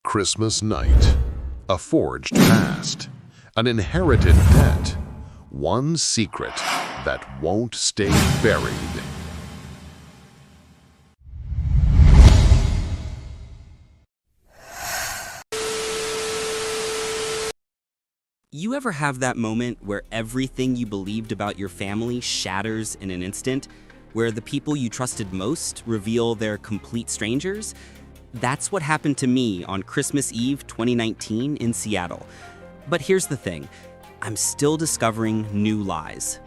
Christmas night. A forged past. An inherited debt. One secret that won't stay buried. You ever have that moment where everything you believed about your family shatters in an instant? Where the people you trusted most reveal they're complete strangers? That's what happened to me on Christmas Eve 2019 in Seattle. But here's the thing, I'm still discovering new lies.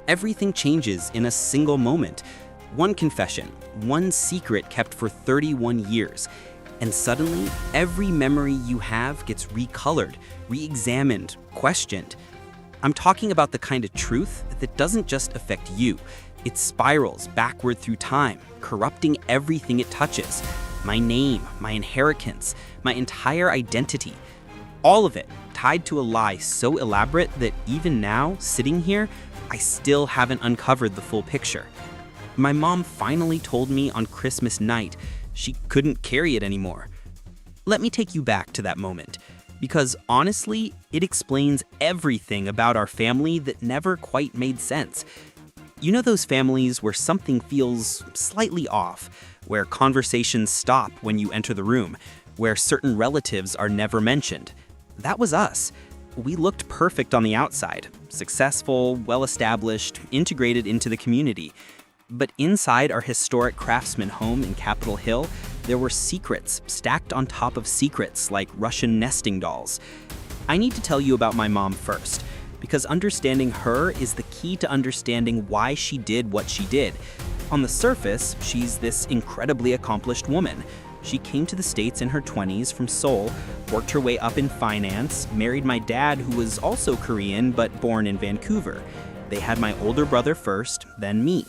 Everything changes in a single moment. One confession, one secret kept for 31 years. And suddenly, every memory you have gets recolored, re-examined, questioned. I'm talking about the kind of truth that doesn't just affect you. It spirals backward through time, corrupting everything it touches. My name, my inheritance, my entire identity. All of it tied to a lie so elaborate that even now, sitting here, I still haven't uncovered the full picture. My mom finally told me on Christmas night she couldn't carry it anymore. Let me take you back to that moment, because honestly, it explains everything about our family that never quite made sense. You know those families where something feels slightly off, where conversations stop when you enter the room, where certain relatives are never mentioned? That was us. We looked perfect on the outside, successful, well-established, integrated into the community. But inside our historic craftsman home in Capitol Hill, there were secrets stacked on top of secrets like Russian nesting dolls. I need to tell you about my mom first, because understanding her is the key to understanding why she did what she did. On the surface, she's this incredibly accomplished woman. She came to the States in her 20s from Seoul, worked her way up in finance, married my dad, who was also Korean but born in Vancouver. They had my older brother first, then me.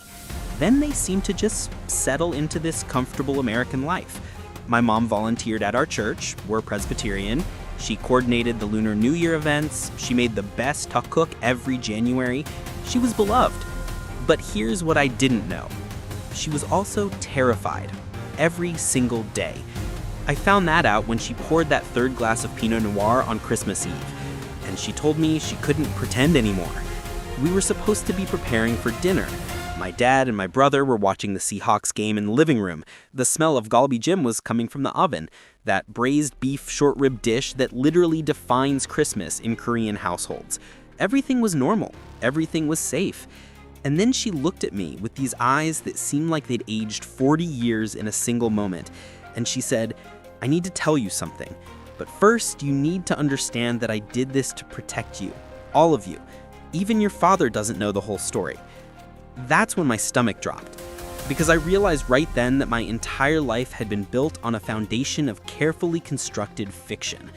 Then they seemed to just settle into this comfortable American life. My mom volunteered at our church, we're Presbyterian. She coordinated the Lunar New Year events. She made the best tuktuk every January. She was beloved. But here's what I didn't know. She was also terrified every single day. I found that out when she poured that third glass of Pinot Noir on Christmas Eve. And she told me she couldn't pretend anymore. We were supposed to be preparing for dinner. My dad and my brother were watching the Seahawks game in the living room. The smell of galbi jjim was coming from the oven, that braised beef short rib dish that literally defines Christmas in Korean households. Everything was normal. Everything was safe. And then she looked at me with these eyes that seemed like they'd aged 40 years in a single moment. And she said, "I need to tell you something. But first, you need to understand that I did this to protect you. All of you. Even your father doesn't know the whole story." That's when my stomach dropped, because I realized right then that my entire life had been built on a foundation of carefully constructed fiction.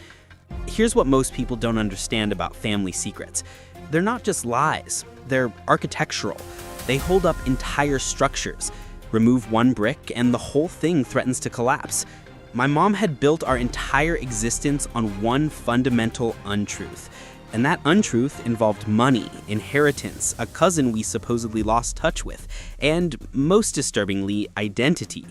Here's what most people don't understand about family secrets. They're not just lies, they're architectural. They hold up entire structures. Remove one brick and the whole thing threatens to collapse. My mom had built our entire existence on one fundamental untruth. And that untruth involved money, inheritance, a cousin we supposedly lost touch with, and, most disturbingly, identity.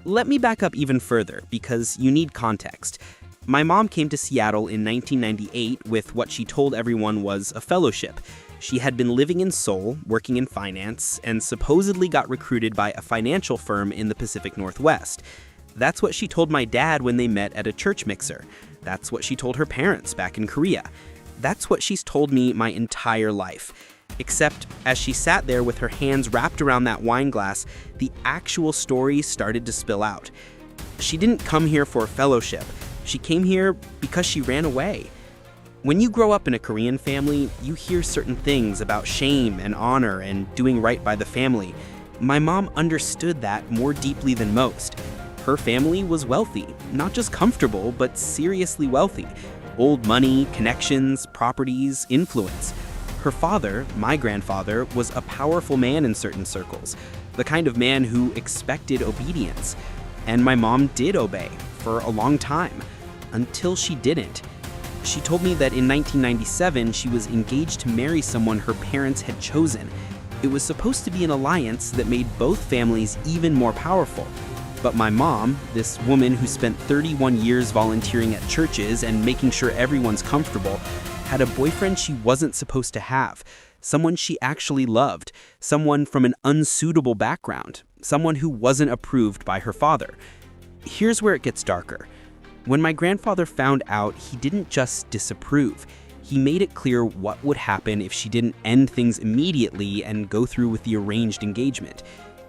Let me back up even further, because you need context. My mom came to Seattle in 1998 with what she told everyone was a fellowship. She had been living in Seoul, working in finance, and supposedly got recruited by a financial firm in the Pacific Northwest. That's what she told my dad when they met at a church mixer. That's what she told her parents back in Korea. That's what she's told me my entire life. Except, as she sat there with her hands wrapped around that wine glass, the actual story started to spill out. She didn't come here for a fellowship. She came here because she ran away. When you grow up in a Korean family, you hear certain things about shame and honor and doing right by the family. My mom understood that more deeply than most. Her family was wealthy, not just comfortable, but seriously wealthy. Old money, connections, properties, influence. Her father, my grandfather, was a powerful man in certain circles, the kind of man who expected obedience. And my mom did obey for a long time, until she didn't. She told me that in 1997 she was engaged to marry someone her parents had chosen. It was supposed to be an alliance that made both families even more powerful. But my mom, this woman who spent 31 years volunteering at churches and making sure everyone's comfortable, had a boyfriend she wasn't supposed to have, someone she actually loved, someone from an unsuitable background, someone who wasn't approved by her father. Here's where it gets darker. When my grandfather found out, he didn't just disapprove. He made it clear what would happen if she didn't end things immediately and go through with the arranged engagement.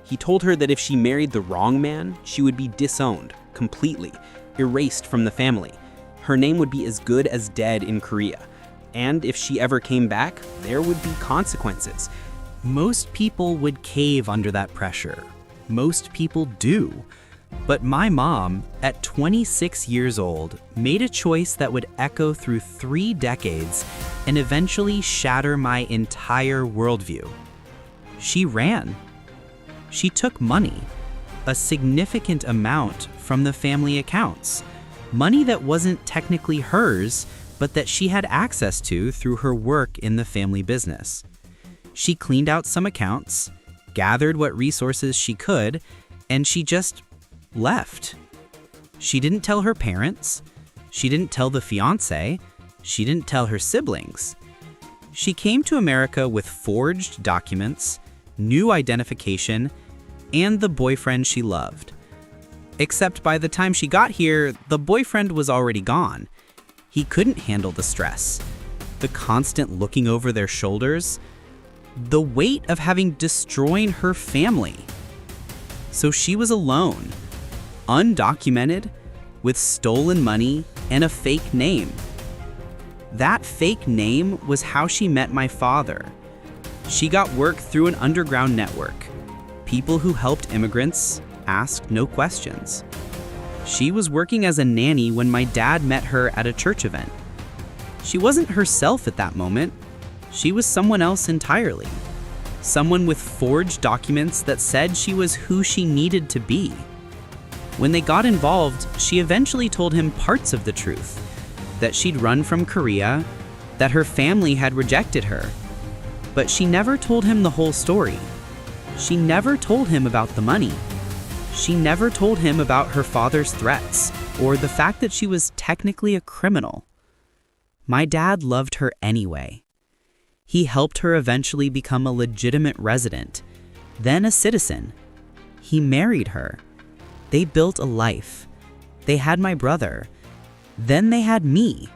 He told her that if she married the wrong man, she would be disowned, completely, erased from the family. Her name would be as good as dead in Korea. And if she ever came back, there would be consequences. Most people would cave under that pressure. Most people do. But my mom, at 26 years old, made a choice that would echo through 3 decades and eventually shatter my entire worldview. She ran. She took money, a significant amount from the family accounts, money that wasn't technically hers, but that she had access to through her work in the family business. She cleaned out some accounts, gathered what resources she could, and she just left. She didn't tell her parents. She didn't tell the fiancé. She didn't tell her siblings. She came to America with forged documents, new identification, and the boyfriend she loved. Except by the time she got here, the boyfriend was already gone. He couldn't handle the stress, the constant looking over their shoulders, the weight of having destroyed her family. So she was alone, undocumented, with stolen money and a fake name. That fake name was how she met my father. She got work through an underground network. People who helped immigrants asked no questions. She was working as a nanny when my dad met her at a church event. She wasn't herself at that moment. She was someone else entirely. Someone with forged documents that said she was who she needed to be. When they got involved, she eventually told him parts of the truth. That she'd run from Korea, that her family had rejected her. But she never told him the whole story. She never told him about the money. She never told him about her father's threats, or the fact that she was technically a criminal. My dad loved her anyway. He helped her eventually become a legitimate resident, then a citizen. He married her. They built a life. They had my brother. Then they had me.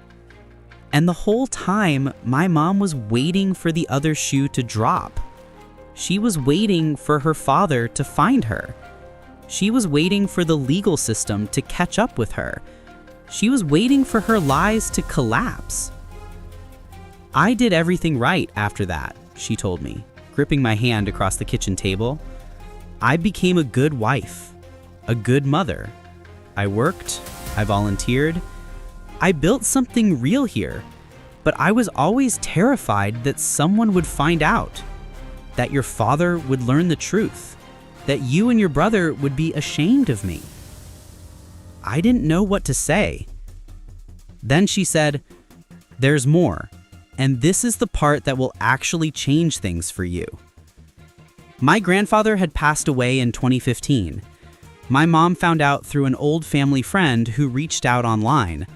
And the whole time, my mom was waiting for the other shoe to drop. She was waiting for her father to find her. She was waiting for the legal system to catch up with her. She was waiting for her lies to collapse. I did everything right after that, she told me, gripping my hand across the kitchen table. I became a good wife, a good mother. I worked, I volunteered. I built something real here, but I was always terrified that someone would find out, that your father would learn the truth, that you and your brother would be ashamed of me. I didn't know what to say. Then she said, "There's more, and this is the part that will actually change things for you." My grandfather had passed away in 2015. My mom found out through an old family friend who reached out online.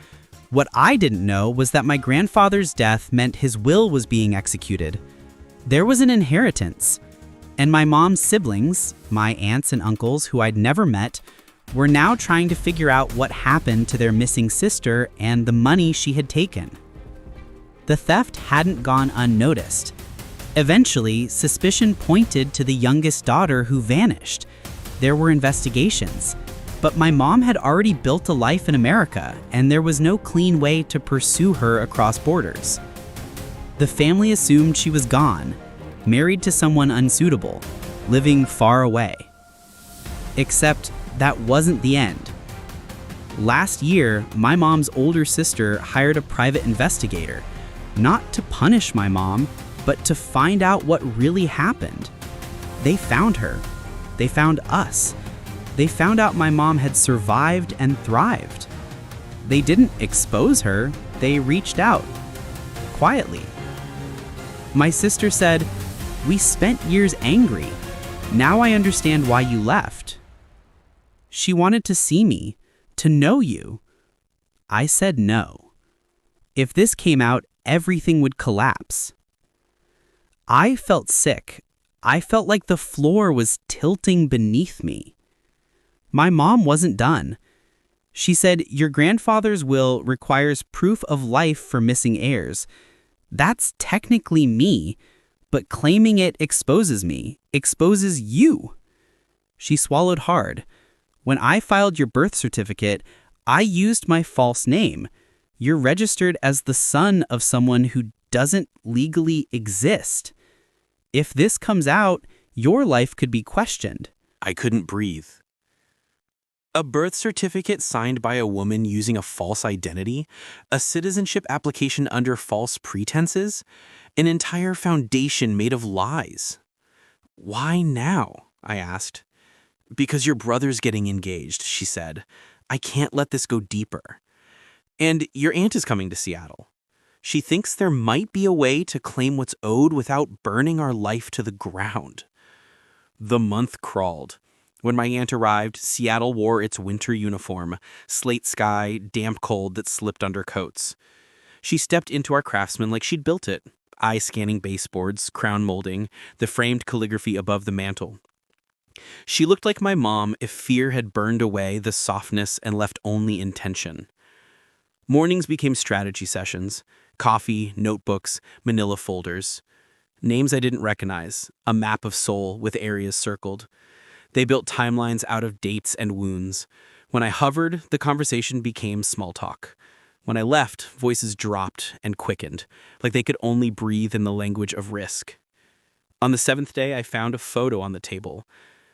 What I didn't know was that my grandfather's death meant his will was being executed. There was an inheritance, and my mom's siblings, my aunts and uncles who I'd never met, were now trying to figure out what happened to their missing sister and the money she had taken. The theft hadn't gone unnoticed. Eventually, suspicion pointed to the youngest daughter who vanished. There were investigations, but my mom had already built a life in America, and there was no clean way to pursue her across borders. The family assumed she was gone, married to someone unsuitable, living far away. Except that wasn't the end. Last year, my mom's older sister hired a private investigator, not to punish my mom, but to find out what really happened. They found her. They found us. They found out my mom had survived and thrived. They didn't expose her, they reached out. Quietly. My sister said, "We spent years angry. Now I understand why you left." She wanted to see me, to know you. I said no. If this came out, everything would collapse. I felt sick. I felt like the floor was tilting beneath me. My mom wasn't done. She said, "Your grandfather's will requires proof of life for missing heirs. That's technically me, but claiming it exposes me, exposes you." She swallowed hard. "When I filed your birth certificate, I used my false name. You're registered as the son of someone who doesn't legally exist. If this comes out, your life could be questioned." I couldn't breathe. A birth certificate signed by a woman using a false identity? A citizenship application under false pretenses? An entire foundation made of lies. "Why now?" I asked. "Because your brother's getting engaged," she said. "I can't let this go deeper. And your aunt is coming to Seattle. She thinks there might be a way to claim what's owed without burning our life to the ground." The month crawled. When my aunt arrived, Seattle wore its winter uniform, slate sky, damp cold that slipped under coats. She stepped into our craftsman like she'd built it, eye-scanning baseboards, crown molding, the framed calligraphy above the mantel. She looked like my mom if fear had burned away the softness and left only intention. Mornings became strategy sessions, coffee, notebooks, manila folders. Names I didn't recognize, a map of Seoul with areas circled. They built timelines out of dates and wounds. When I hovered, the conversation became small talk. When I left, voices dropped and quickened, like they could only breathe in the language of risk. On the 7th day, I found a photo on the table.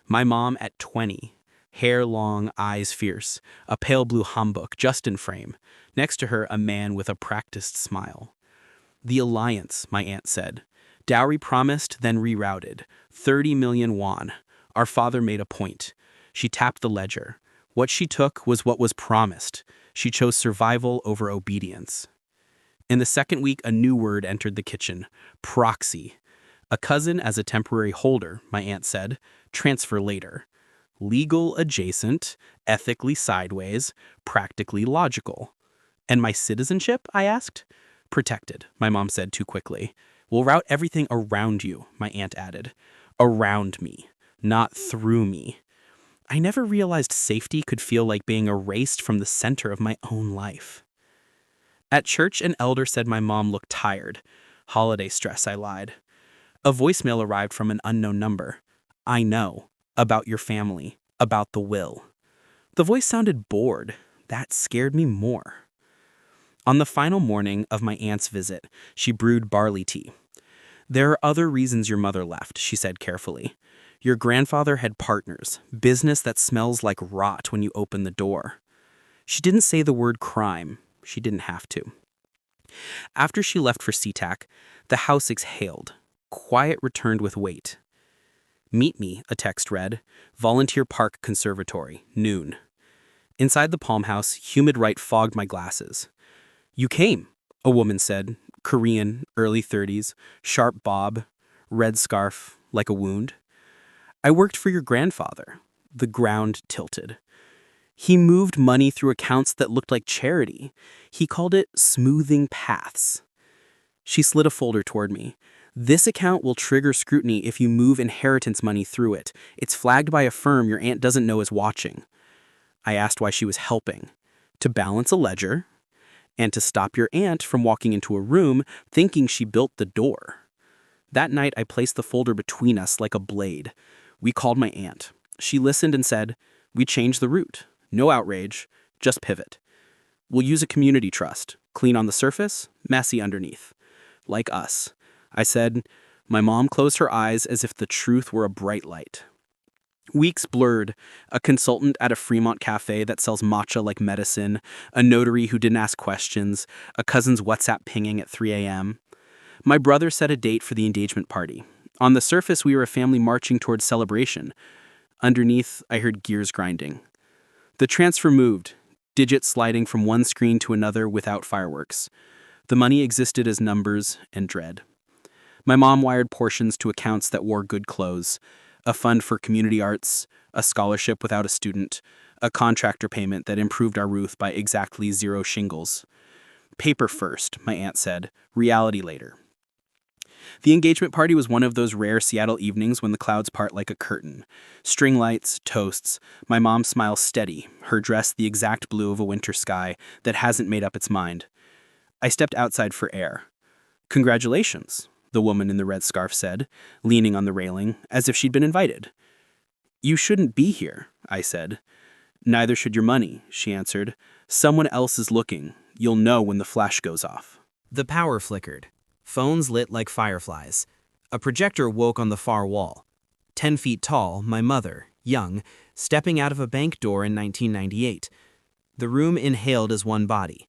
My mom at 20, hair long, eyes fierce, a pale blue hanbok just in frame. Next to her, a man with a practiced smile. "The alliance," my aunt said. "Dowry promised, then rerouted. 30 million won. Our father made a point." She tapped the ledger. What she took was what was promised. She chose survival over obedience. In the second week, a new word entered the kitchen: proxy. "A cousin as a temporary holder," my aunt said. "Transfer later." Legal adjacent, ethically sideways, practically logical. "And my citizenship?" I asked. "Protected," my mom said too quickly. "We'll route everything around you," my aunt added. "Around me, not through me." I never realized safety could feel like being erased from the center of my own life. At church, an elder said my mom looked tired. "Holiday stress," I lied. A voicemail arrived from an unknown number. "I know. About your family. About the will." The voice sounded bored. That scared me more. On the final morning of my aunt's visit, she brewed barley tea. "There are other reasons your mother left," she said carefully. "Your grandfather had partners, business that smells like rot when you open the door." She didn't say the word crime. She didn't have to. After she left for SeaTac, the house exhaled. Quiet returned with weight. "Meet me," a text read. "Volunteer Park Conservatory, noon." Inside the Palm House, humid light fogged my glasses. "You came," a woman said, Korean, early 30s, sharp bob, red scarf, like a wound. "I worked for your grandfather." The ground tilted. "He moved money through accounts that looked like charity. He called it smoothing paths." She slid a folder toward me. "This account will trigger scrutiny if you move inheritance money through it. It's flagged by a firm your aunt doesn't know is watching." I asked why she was helping. "To balance a ledger, and to stop your aunt from walking into a room thinking she built the door." That night, I placed the folder between us like a blade. We called my aunt. She listened and said, "We changed the route. No outrage, just pivot. We'll use a community trust. Clean on the surface, messy underneath. Like us." I said. My mom closed her eyes as if the truth were a bright light. Weeks blurred. A consultant at a Fremont cafe that sells matcha like medicine, a notary who didn't ask questions, a cousin's WhatsApp pinging at 3 a.m. My brother set a date for the engagement party. On the surface, we were a family marching towards celebration. Underneath, I heard gears grinding. The transfer moved, digits sliding from one screen to another without fireworks. The money existed as numbers and dread. My mom wired portions to accounts that wore good clothes: a fund for community arts, a scholarship without a student, a contractor payment that improved our roof by exactly 0 shingles. Paper first, my aunt said, reality later. The engagement party was one of those rare Seattle evenings when the clouds part like a curtain. String lights, toasts, my mom's smile steady, her dress the exact blue of a winter sky that hasn't made up its mind. I stepped outside for air. "Congratulations," the woman in the red scarf said, leaning on the railing, as if she'd been invited. "You shouldn't be here," I said. "Neither should your money," she answered. "Someone else is looking. You'll know when the flash goes off." The power flickered. Phones lit like fireflies. A projector woke on the far wall. 10 feet tall, my mother, young, stepping out of a bank door in 1998. The room inhaled as one body.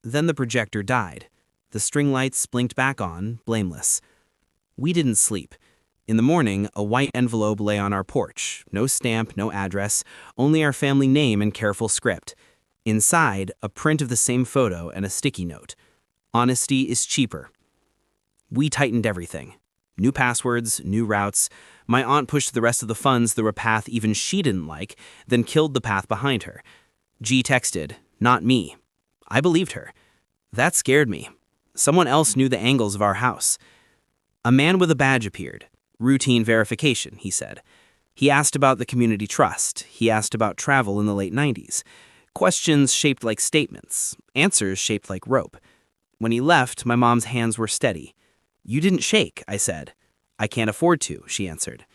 Then the projector died. The string lights blinked back on, blameless. We didn't sleep. In the morning, a white envelope lay on our porch. No stamp, no address, only our family name and careful script. Inside, a print of the same photo and a sticky note. "Honesty is cheaper." We tightened everything. New passwords, new routes. My aunt pushed the rest of the funds through a path even she didn't like, then killed the path behind her. G texted, "Not me." I believed her. That scared me. Someone else knew the angles of our house. A man with a badge appeared. "Routine verification," he said. He asked about the community trust. He asked about travel in the late 90s. Questions shaped like statements. Answers shaped like rope. When he left, my mom's hands were steady. "You didn't shake," I said. "I can't afford to," she answered.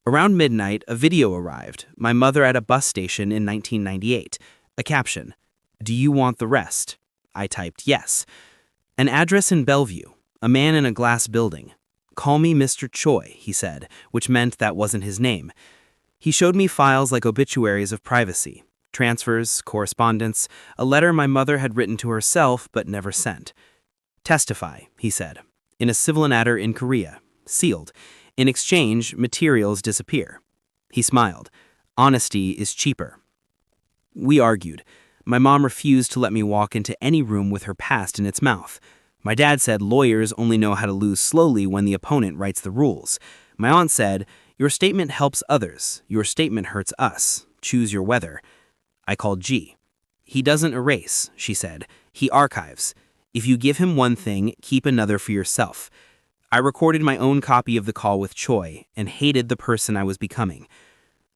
Around midnight, a video arrived. My mother at a bus station in 1998. A caption, "Do you want the rest?" I typed yes. An address in Bellevue. A man in a glass building. "Call me Mr. Choi," he said, which meant that wasn't his name. He showed me files like obituaries of privacy. Transfers, correspondence, a letter my mother had written to herself but never sent. "Testify," he said. "In a civil matter in Korea. Sealed. In exchange, materials disappear." He smiled. "Honesty is cheaper." We argued. My mom refused to let me walk into any room with her past in its mouth. My dad said lawyers only know how to lose slowly when the opponent writes the rules. My aunt said, "Your statement helps others. Your statement hurts us. Choose your weather." I called G. "He doesn't erase," she said. "He archives. If you give him one thing, keep another for yourself." I recorded my own copy of the call with Choi and hated the person I was becoming.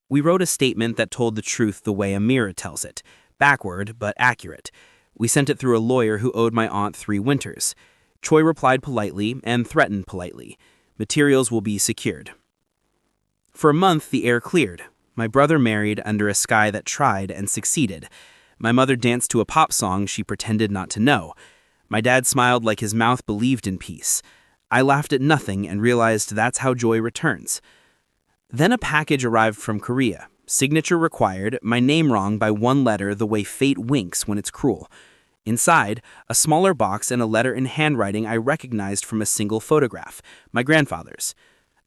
We wrote a statement that told the truth the way a mirror tells it, backward but accurate. We sent it through a lawyer who owed my aunt 3 winters. Choi replied politely and threatened politely. "Materials will be secured." For a month, the air cleared. My brother married under a sky that tried and succeeded. My mother danced to a pop song she pretended not to know. My dad smiled like his mouth believed in peace. I laughed at nothing and realized that's how joy returns. Then a package arrived from Korea. Signature required, my name wrong by 1 letter the way fate winks when it's cruel. Inside, a smaller box and a letter in handwriting I recognized from a single photograph, my grandfather's.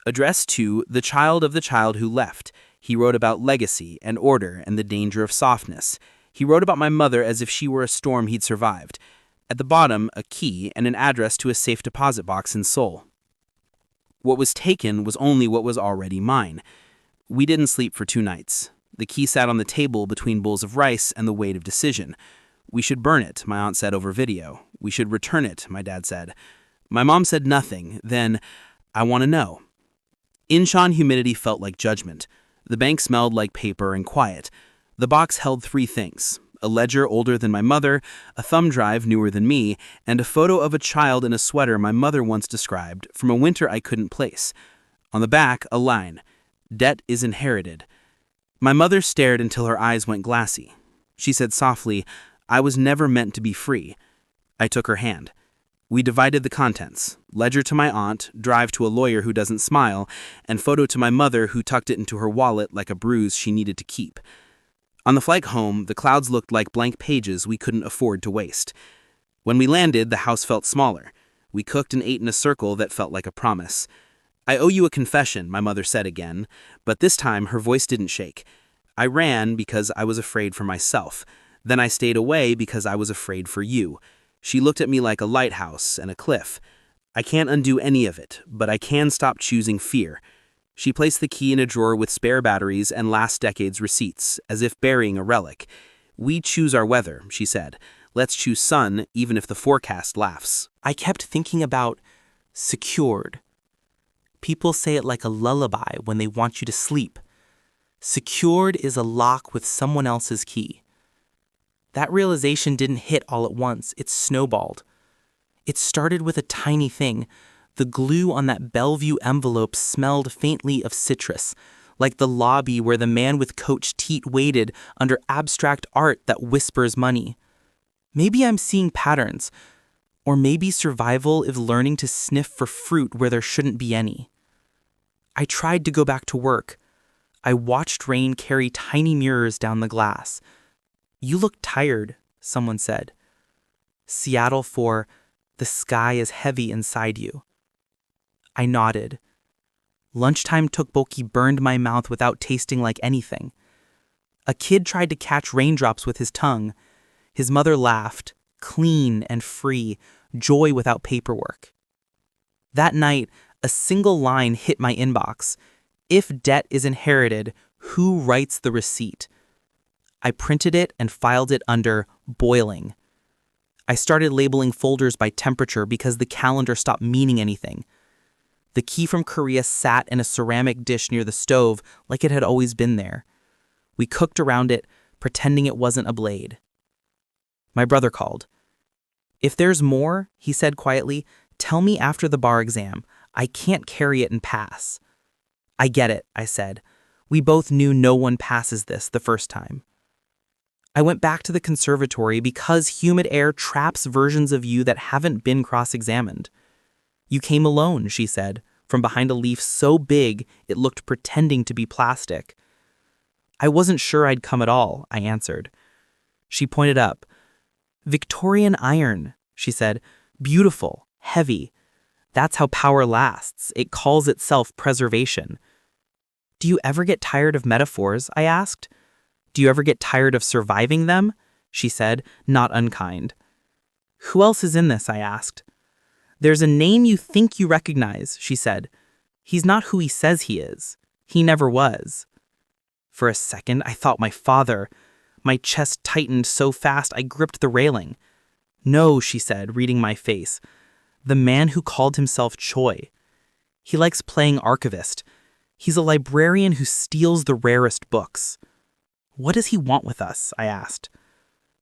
Addressed to the child who left. He wrote about legacy and order and the danger of softness. He wrote about my mother as if she were a storm he'd survived. At the bottom, a key and an address to a safe deposit box in Seoul. What was taken was only what was already mine. We didn't sleep for 2 nights. The key sat on the table between bowls of rice and the weight of decision. "We should burn it," my aunt said over video. "We should return it," my dad said. My mom said nothing. Then, "I want to know." Incheon humidity felt like judgment. The bank smelled like paper and quiet. The box held 3 things. A ledger older than my mother, a thumb drive newer than me, and a photo of a child in a sweater my mother once described from a winter I couldn't place. On the back, a line, "Debt is inherited." My mother stared until her eyes went glassy. She said softly, "I was never meant to be free." I took her hand. We divided the contents, ledger to my aunt, drive to a lawyer who doesn't smile, and photo to my mother who tucked it into her wallet like a bruise she needed to keep. On the flight home, the clouds looked like blank pages we couldn't afford to waste. When we landed, the house felt smaller. We cooked and ate in a circle that felt like a promise. "I owe you a confession," my mother said again, but this time her voice didn't shake. "I ran because I was afraid for myself. Then I stayed away because I was afraid for you." She looked at me like a lighthouse and a cliff. "I can't undo any of it, but I can stop choosing fear." She placed the key in a drawer with spare batteries and last decade's receipts, as if burying a relic. "We choose our weather," she said. "Let's choose sun, even if the forecast laughs." I kept thinking about secured. People say it like a lullaby when they want you to sleep. Secured is a lock with someone else's key. That realization didn't hit all at once. It snowballed. It started with a tiny thing. The glue on that Bellevue envelope smelled faintly of citrus, like the lobby where the man with Coach Teat waited under abstract art that whispers money. Maybe I'm seeing patterns, or maybe survival is learning to sniff for fruit where there shouldn't be any. I tried to go back to work. I watched rain carry tiny mirrors down the glass. "You look tired," someone said. Seattle for "the sky is heavy inside you." I nodded. Lunchtime tteokbokki burned my mouth without tasting like anything. A kid tried to catch raindrops with his tongue. His mother laughed, clean and free, joy without paperwork. That night, a single line hit my inbox. "If debt is inherited, who writes the receipt?" I printed it and filed it under boiling. I started labeling folders by temperature because the calendar stopped meaning anything. The key from Korea sat in a ceramic dish near the stove like it had always been there. We cooked around it, pretending it wasn't a blade. My brother called. "If there's more," he said quietly, "tell me after the bar exam. I can't carry it and pass." "I get it," I said. We both knew no one passes this the first time. I went back to the conservatory because humid air traps versions of you that haven't been cross-examined. "You came alone," she said, from behind a leaf so big it looked pretending to be plastic. "I wasn't sure I'd come at all," I answered. She pointed up. "Victorian iron," she said. "Beautiful, heavy. That's how power lasts. It calls itself preservation." "Do you ever get tired of metaphors?" I asked. "Do you ever get tired of surviving them?" she said, not unkind. "Who else is in this?" I asked. "There's a name you think you recognize," she said. "He's not who he says he is. He never was." For a second, I thought my father. My chest tightened so fast I gripped the railing. "No," she said, reading my face. "The man who called himself Choi. He likes playing archivist. He's a librarian who steals the rarest books." "What does he want with us?" I asked.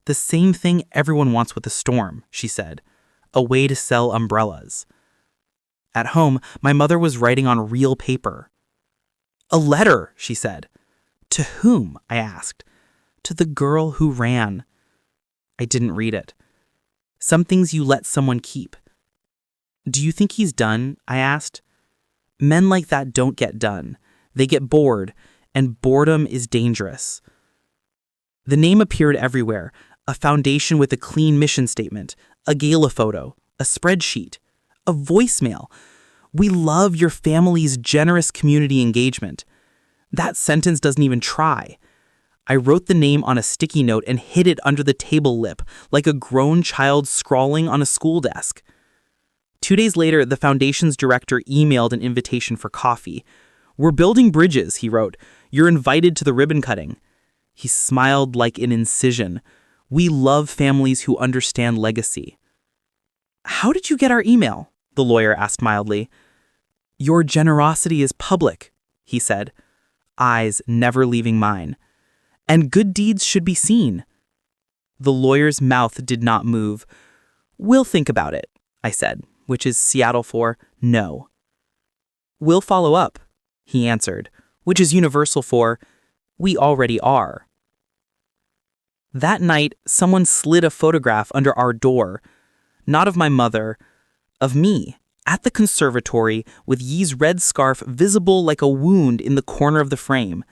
"The same thing everyone wants with a storm," she said. "A way to sell umbrellas." At home, my mother was writing on real paper. "A letter," she said. "To whom?" I asked. "To the girl who ran." I didn't read it. "Some things you let someone keep." "Do you think he's done?" I asked. Men like that don't get done. They get bored, and boredom is dangerous. The name appeared everywhere, a foundation with a clean mission statement, a gala photo, a spreadsheet, a voicemail. "We love your family's generous community engagement." That sentence doesn't even try. I wrote the name on a sticky note and hid it under the table lip, like a grown child scrawling on a school desk. 2 days later, the foundation's director emailed an invitation for coffee. "We're building bridges," he wrote. "You're invited to the ribbon cutting." He smiled like an incision. "We love families who understand legacy." "How did you get our email?" the lawyer asked mildly. "Your generosity is public," he said, eyes never leaving mine. "And good deeds should be seen." The lawyer's mouth did not move. "We'll think about it," I said, which is Seattle for no. "We'll follow up," he answered, which is universal for we already are. That night, someone slid a photograph under our door, not of my mother, of me, at the conservatory with Yi's red scarf visible like a wound in the corner of the frame.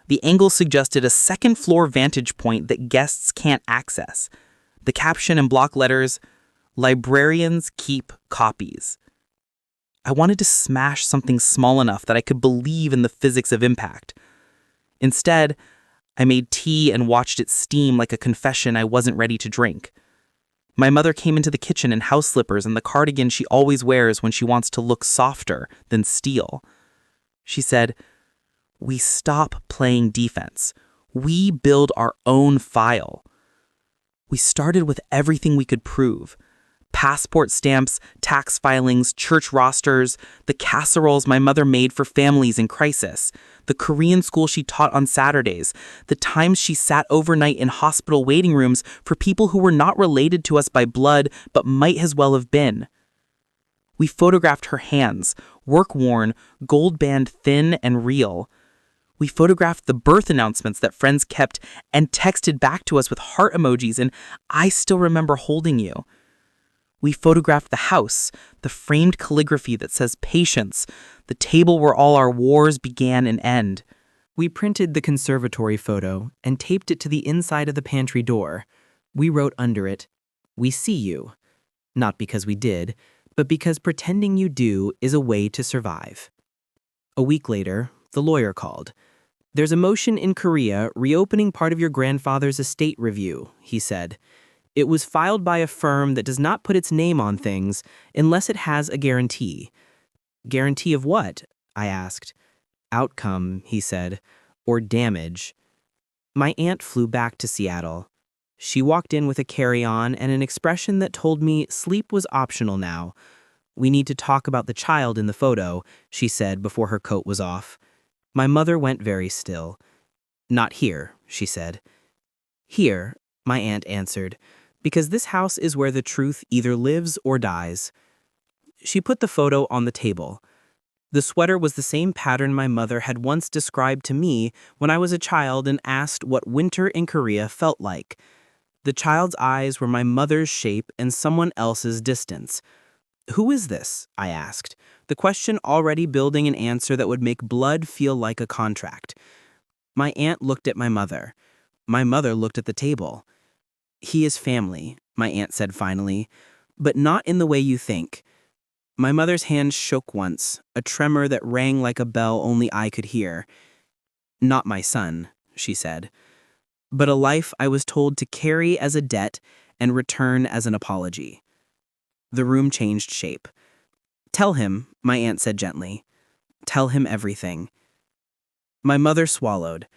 The angle suggested a second-floor vantage point that guests can't access. The caption in block letters, "Librarians keep copies." I wanted to smash something small enough that I could believe in the physics of impact. Instead, I made tea and watched it steam like a confession I wasn't ready to drink. My mother came into the kitchen in house slippers and the cardigan she always wears when she wants to look softer than steel. She said, "We stop playing defense. We build our own file." We started with everything we could prove. Passport stamps, tax filings, church rosters, the casseroles my mother made for families in crisis, the Korean school she taught on Saturdays, the times she sat overnight in hospital waiting rooms for people who were not related to us by blood but might as well have been. We photographed her hands, work-worn, gold-band thin and real. We photographed the birth announcements that friends kept and texted back to us with heart emojis and "I still remember holding you." We photographed the house, the framed calligraphy that says patience, the table where all our wars began and end. We printed the conservatory photo and taped it to the inside of the pantry door. We wrote under it, "We see you." Not because we did, but because pretending you do is a way to survive. A week later, the lawyer called. "There's a motion in Korea reopening part of your grandfather's estate review," he said. "It was filed by a firm that does not put its name on things unless it has a guarantee." "Guarantee of what?" I asked. "Outcome," he said, "or damage." My aunt flew back to Seattle. She walked in with a carry-on and an expression that told me sleep was optional now. "We need to talk about the child in the photo," she said before her coat was off. My mother went very still. "Not here," she said. "Here," my aunt answered, "because this house is where the truth either lives or dies." She put the photo on the table. The sweater was the same pattern my mother had once described to me when I was a child and asked what winter in Korea felt like. The child's eyes were my mother's shape and someone else's distance. "Who is this?" I asked, the question already building an answer that would make blood feel like a contract. My aunt looked at my mother. My mother looked at the table. "He is family," my aunt said finally, "but not in the way you think." My mother's hand shook once, a tremor that rang like a bell only I could hear. "Not my son," she said, "but a life I was told to carry as a debt and return as an apology." The room changed shape. "Tell him," my aunt said gently. "Tell him everything." My mother swallowed.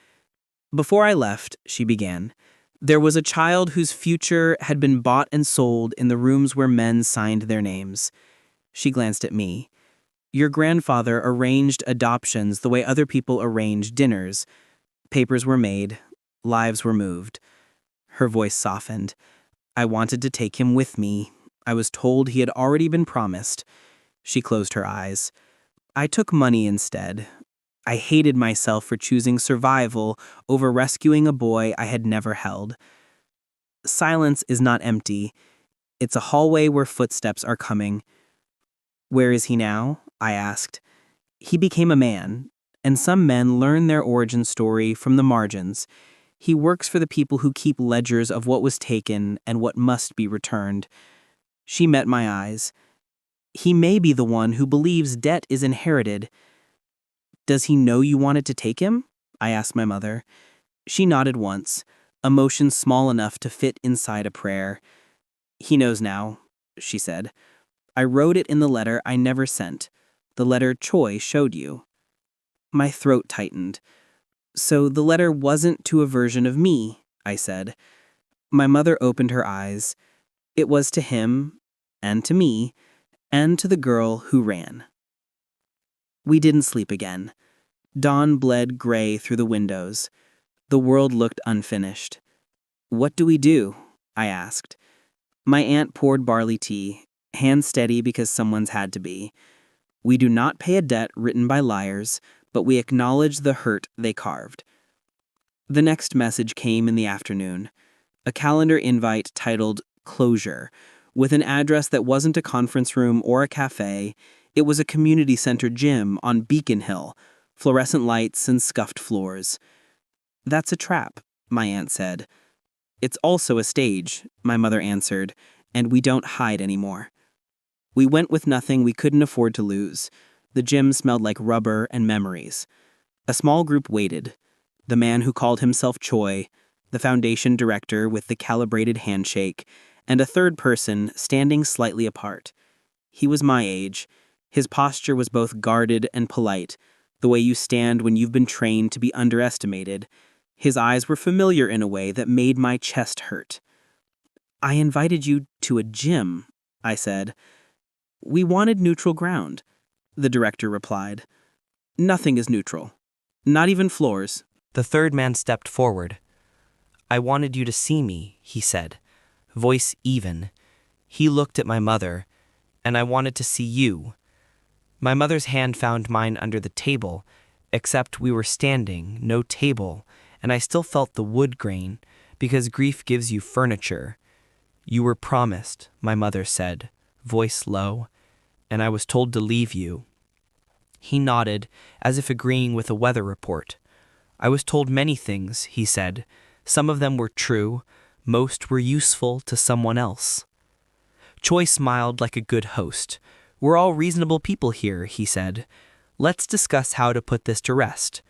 "Before I left," she began, "there was a child whose future had been bought and sold in the rooms where men signed their names." She glanced at me. "Your grandfather arranged adoptions the way other people arrange dinners. Papers were made. Lives were moved." Her voice softened. "I wanted to take him with me. I was told he had already been promised." She closed her eyes. "I took money instead. I hated myself for choosing survival over rescuing a boy I had never held." Silence is not empty. It's a hallway where footsteps are coming. "Where is he now?" I asked. "He became a man, and some men learn their origin story from the margins. He works for the people who keep ledgers of what was taken and what must be returned." She met my eyes. "He may be the one who believes debt is inherited." "Does he know you wanted to take him?" I asked my mother. She nodded once, emotion small enough to fit inside a prayer. "He knows now," she said. "I wrote it in the letter I never sent, the letter Choi showed you." My throat tightened. "So the letter wasn't to a version of me," I said. My mother opened her eyes. "It was to him, and to me, and to the girl who ran." We didn't sleep again. Dawn bled gray through the windows. The world looked unfinished. "What do we do?" I asked. My aunt poured barley tea, hand steady because someone's had to be. "We do not pay a debt written by liars, but we acknowledge the hurt they carved." The next message came in the afternoon. A calendar invite titled Closure, with an address that wasn't a conference room or a cafe. It was a community center gym on Beacon Hill, fluorescent lights and scuffed floors. "That's a trap," my aunt said. "It's also a stage," my mother answered, "and we don't hide anymore." We went with nothing we couldn't afford to lose. The gym smelled like rubber and memories. A small group waited. The man who called himself Choi, the foundation director with the calibrated handshake, and a third person standing slightly apart. He was my age. His posture was both guarded and polite, the way you stand when you've been trained to be underestimated. His eyes were familiar in a way that made my chest hurt. I invited you to a gym, I said. We wanted neutral ground, the director replied. Nothing is neutral. Not even floors. The third man stepped forward. I wanted you to see me, he said, voice even. He looked at my mother, and I wanted to see you. My mother's hand found mine under the table, except we were standing, no table, and I still felt the wood grain, because grief gives you furniture. You were promised, my mother said, voice low, and I was told to leave you. He nodded, as if agreeing with a weather report. I was told many things, he said. Some of them were true, most were useful to someone else. Choi smiled like a good host. We're all reasonable people here, he said. Let's discuss how to put this to rest.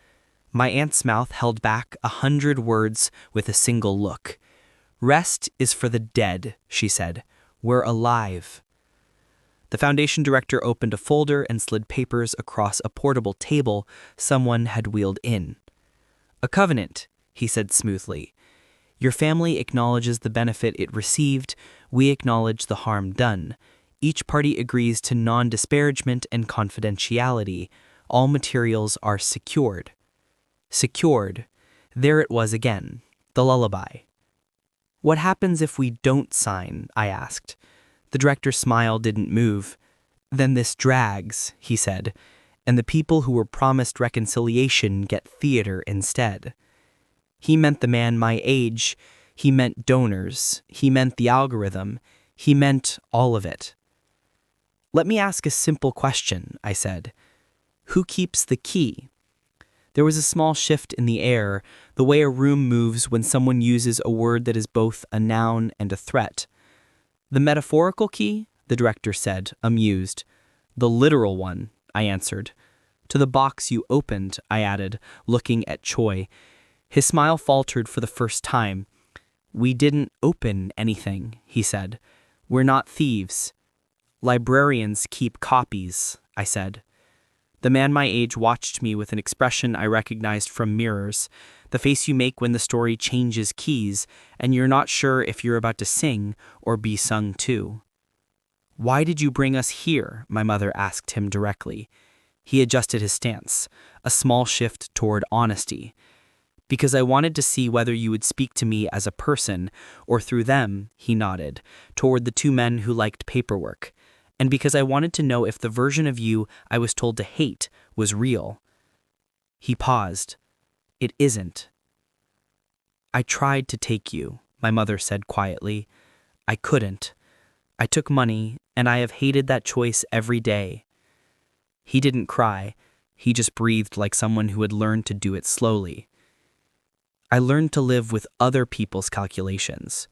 My aunt's mouth held back 100 words with a single look. Rest is for the dead, she said. We're alive. The foundation director opened a folder and slid papers across a portable table someone had wheeled in. A covenant, he said smoothly. Your family acknowledges the benefit it received. We acknowledge the harm done. Each party agrees to non-disparagement and confidentiality. All materials are secured. Secured. There it was again, the lullaby. What happens if we don't sign? I asked. The director's smile didn't move. Then this drags, he said, and the people who were promised reconciliation get theater instead. He meant the man my age. He meant donors. He meant the algorithm. He meant all of it. Let me ask a simple question, I said. Who keeps the key? There was a small shift in the air, the way a room moves when someone uses a word that is both a noun and a threat. The metaphorical key, the director said, amused. The literal one, I answered. To the box you opened, I added, looking at Choi. His smile faltered for the first time. We didn't open anything, he said. We're not thieves. Librarians keep copies, I said. The man my age watched me with an expression I recognized from mirrors, the face you make when the story changes keys and you're not sure if you're about to sing or be sung to. Why did you bring us here? My mother asked him directly. He adjusted his stance, a small shift toward honesty. Because I wanted to see whether you would speak to me as a person, or through them, he nodded, toward the two men who liked paperwork, and because I wanted to know if the version of you I was told to hate was real. He paused. It isn't. I tried to take you, my mother said quietly. I couldn't. I took money, and I have hated that choice every day. He didn't cry. He just breathed like someone who had learned to do it slowly. I learned to live with other people's calculations.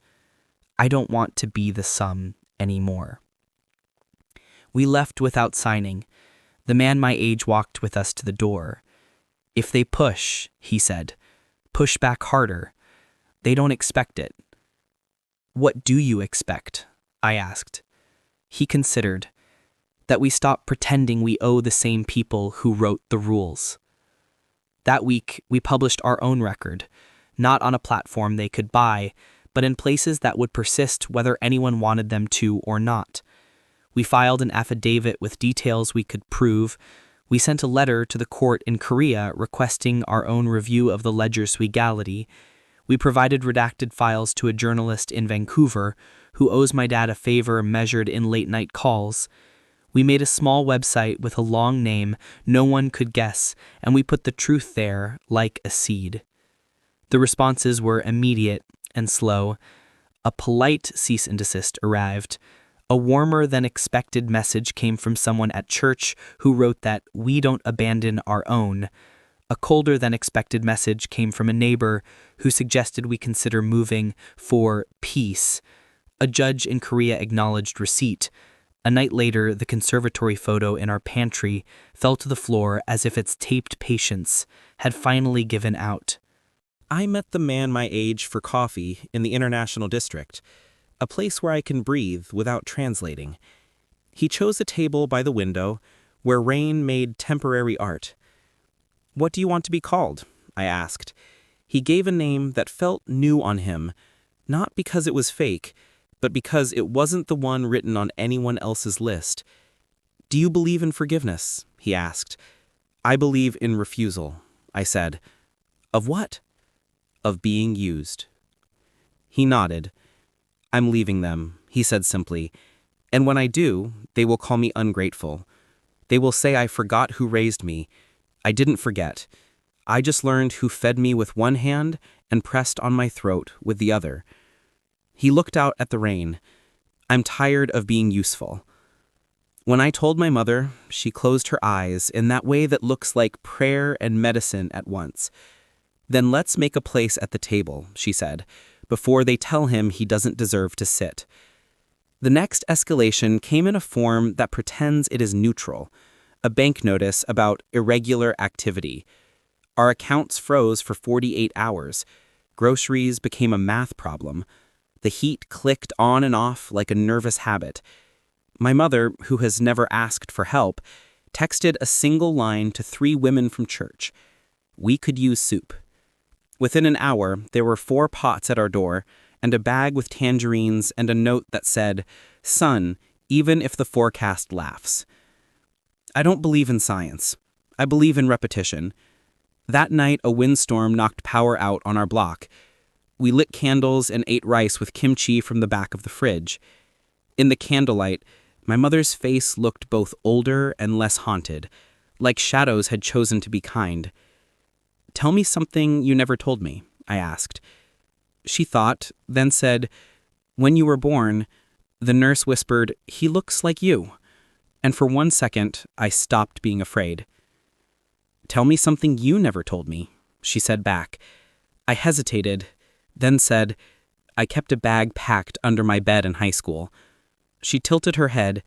I don't want to be the sum anymore. We left without signing. The man my age walked with us to the door. If they push, he said, push back harder. They don't expect it. What do you expect? I asked. He considered. That we stop pretending we owe the same people who wrote the rules. That week, we published our own record, not on a platform they could buy, but in places that would persist whether anyone wanted them to or not. We filed an affidavit with details we could prove. We sent a letter to the court in Korea requesting our own review of the ledger's legality. We provided redacted files to a journalist in Vancouver who owes my dad a favor measured in late-night calls. We made a small website with a long name no one could guess, and we put the truth there like a seed. The responses were immediate and slow. A polite cease and desist arrived. A warmer-than-expected message came from someone at church who wrote that we don't abandon our own. A colder-than-expected message came from a neighbor who suggested we consider moving for peace. A judge in Korea acknowledged receipt. A night later, the conservatory photo in our pantry fell to the floor as if its taped patience had finally given out. I met the man my age for coffee in the International District, a place where I can breathe without translating. He chose a table by the window where rain made temporary art. "What do you want to be called?" I asked. He gave a name that felt new on him, not because it was fake, but because it wasn't the one written on anyone else's list. "Do you believe in forgiveness?" he asked. "I believe in refusal," I said. "Of what?" "Of being used." He nodded. "I'm leaving them," he said simply. "And when I do, they will call me ungrateful. They will say I forgot who raised me. I didn't forget. I just learned who fed me with one hand and pressed on my throat with the other." He looked out at the rain. "I'm tired of being useful." When I told my mother, she closed her eyes in that way that looks like prayer and medicine at once. "Then let's make a place at the table," she said, "before they tell him he doesn't deserve to sit." The next escalation came in a form that pretends it is neutral, a bank notice about irregular activity. Our accounts froze for 48 hours. Groceries became a math problem. The heat clicked on and off like a nervous habit. My mother, who has never asked for help, texted a single line to 3 women from church. "We could use soup." Within an hour, there were 4 pots at our door, and a bag with tangerines and a note that said, "Son, even if the forecast laughs." I don't believe in science. I believe in repetition. That night, a windstorm knocked power out on our block. We lit candles and ate rice with kimchi from the back of the fridge. In the candlelight, my mother's face looked both older and less haunted, like shadows had chosen to be kind. "Tell me something you never told me," I asked. She thought, then said, "When you were born," the nurse whispered, "he looks like you." And for 1 second, I stopped being afraid. "Tell me something you never told me," she said back. I hesitated, then said, "I kept a bag packed under my bed in high school." She tilted her head.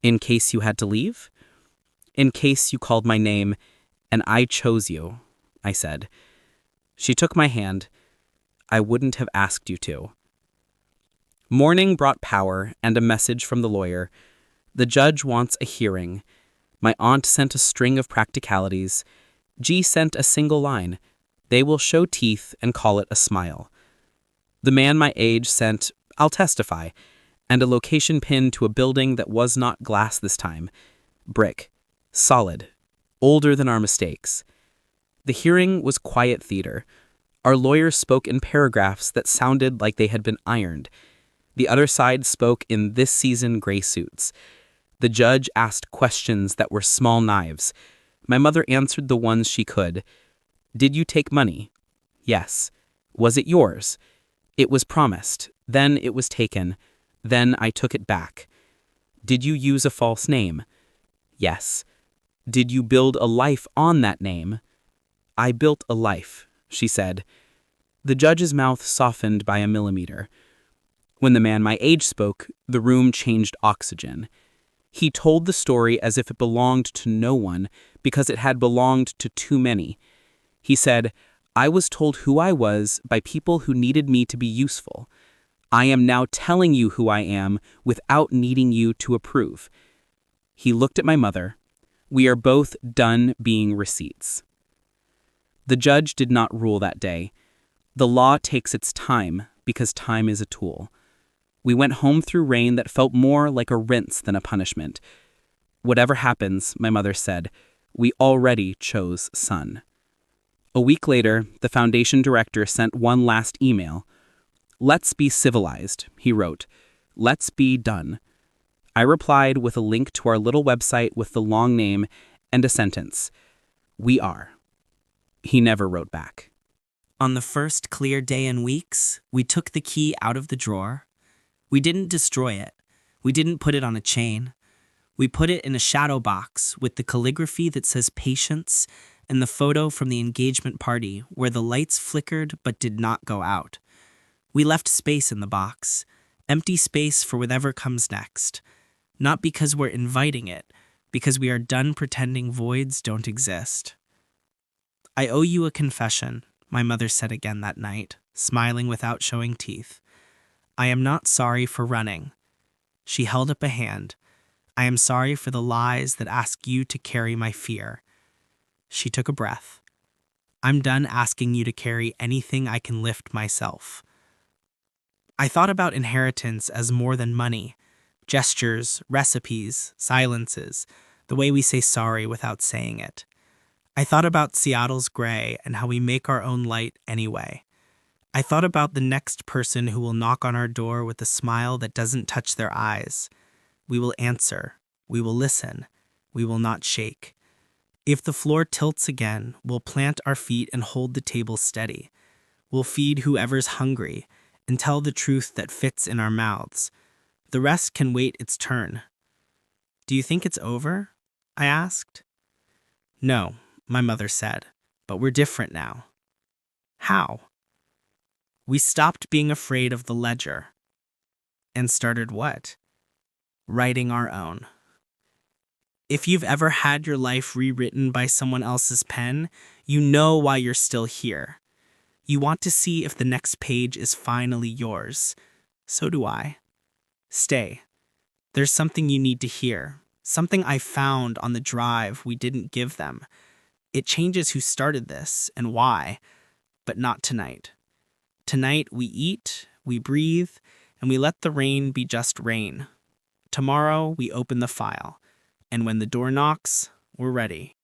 "In case you had to leave?" "In case you called my name, and I chose you," I said. She took my hand. "I wouldn't have asked you to." Morning brought power and a message from the lawyer. The judge wants a hearing. My aunt sent a string of practicalities. G sent a single line. They will show teeth and call it a smile. The man my age sent, "I'll testify," and a location pin to a building that was not glass this time. Brick. Solid. Older than our mistakes. The hearing was quiet theater. Our lawyers spoke in paragraphs that sounded like they had been ironed. The other side spoke in this season gray suits. The judge asked questions that were small knives. My mother answered the ones she could. "Did you take money?" "Yes." "Was it yours?" "It was promised. Then it was taken. Then I took it back." "Did you use a false name?" "Yes." "Did you build a life on that name?" "I built a life," she said. The judge's mouth softened by a millimeter. When the man my age spoke, the room changed oxygen. He told the story as if it belonged to no one because it had belonged to too many. He said, "I was told who I was by people who needed me to be useful. I am now telling you who I am without needing you to approve." He looked at my mother. "We are both done being receipts." The judge did not rule that day. The law takes its time because time is a tool. We went home through rain that felt more like a rinse than a punishment. "Whatever happens," my mother said, "we already chose son." A week later, the foundation director sent one last email. "Let's be civilized," he wrote. "Let's be done." I replied with a link to our little website with the long name and a sentence. "We are." He never wrote back. On the first clear day in weeks, we took the key out of the drawer. We didn't destroy it. We didn't put it on a chain. We put it in a shadow box with the calligraphy that says patience and the photo from the engagement party where the lights flickered but did not go out. We left space in the box, empty space for whatever comes next. Not because we're inviting it, because we are done pretending voids don't exist. "I owe you a confession," my mother said again that night, smiling without showing teeth. "I am not sorry for running." She held up a hand. "I am sorry for the lies that ask you to carry my fear." She took a breath. I'm done asking you to carry anything I can lift myself. I thought about inheritance as more than money. Gestures, recipes, silences, the way we say sorry without saying it. I thought about Seattle's gray and how we make our own light anyway. I thought about the next person who will knock on our door with a smile that doesn't touch their eyes. We will answer. We will listen. We will not shake. If the floor tilts again, we'll plant our feet and hold the table steady. We'll feed whoever's hungry and tell the truth that fits in our mouths. The rest can wait its turn. Do you think it's over? I asked. No, my mother said, but we're different now. How? We stopped being afraid of the ledger. And started what? Writing our own. If you've ever had your life rewritten by someone else's pen, you know why you're still here. You want to see if the next page is finally yours. So do I. Stay. There's something you need to hear. Something I found on the drive we didn't give them. It changes who started this and why, but not tonight. Tonight we eat, we breathe, and we let the rain be just rain. Tomorrow we open the file, and when the door knocks, we're ready.